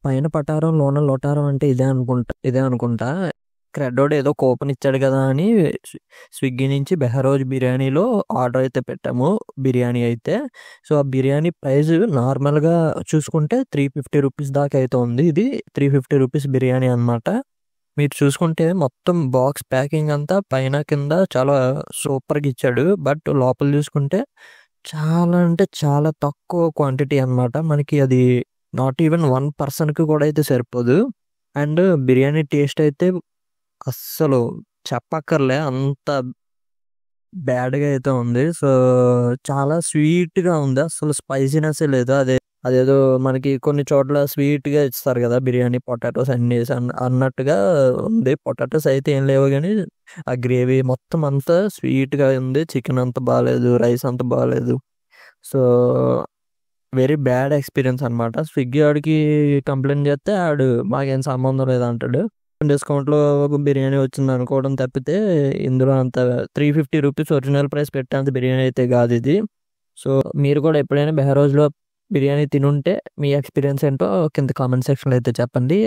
పైన పటారం లోన లోటారం అంటే ఇదే అనుకుంటా. క్రెడ్డోడు ఏదో కూపన్ ఇచ్చాడు కదా అని స్విగ్గీ నుంచి బెహరోజ్ బిర్యానీలో ఆర్డర్ అయితే పెట్టాము బిర్యానీ అయితే. సో ఆ బిర్యానీ ప్రైస్ నార్మల్గా చూసుకుంటే ₹350 దాకా అయితే ఉంది. ఇది ₹350 బిర్యానీ అనమాట. మీరు చూసుకుంటే మొత్తం బాక్స్ ప్యాకింగ్ అంతా పైన కింద చాలా సూపర్గా ఇచ్చాడు. బట్ లోపల చూసుకుంటే చాలా అంటే చాలా తక్కువ క్వాంటిటీ అనమాట. మనకి అది నాట్ ఈవెన్ 1 పర్సన్కి కూడా అయితే సరిపోదు. అండ్ బిర్యానీ టేస్ట్ అయితే అస్సలు చెప్పక్కర్లే, అంత బ్యాడ్గా అయితే ఉంది. సో చాలా స్వీట్గా ఉంది, అసలు స్పైసీనెస్ లేదు. అదేదో మనకి కొన్ని చోట్ల స్వీట్గా ఇస్తారు కదా బిర్యానీ, పొటాటోస్ అన్ని వేసి అన్నట్టుగా ఉంది. పొటాటోస్ అయితే ఏం లేవు కానీ ఆ గ్రేవీ మొత్తం అంతా స్వీట్గా ఉంది. చికెన్ అంత బాగాలేదు, రైస్ అంత బాగాలేదు. సో వెరీ బ్యాడ్ ఎక్స్పీరియన్స్ అనమాట. స్విగ్గీ వాడికి కంప్లైంట్ చేస్తే ఆడు మాకేం సంబంధం లేదంటాడు. డిస్కౌంట్లో బిర్యానీ వచ్చింది అనుకోవడం తప్పితే ఇందులో అంత ₹350 ఒరిజినల్ ప్రైస్ పెట్టేంత బిర్యానీ అయితే కాదు ఇది. సో మీరు కూడా ఎప్పుడైనా బెహరోజ్లో బిర్యానీ తినుంటే మీ ఎక్స్పీరియన్స్ ఏంటో కింద కామెంట్ సెక్షన్లో అయితే చెప్పండి.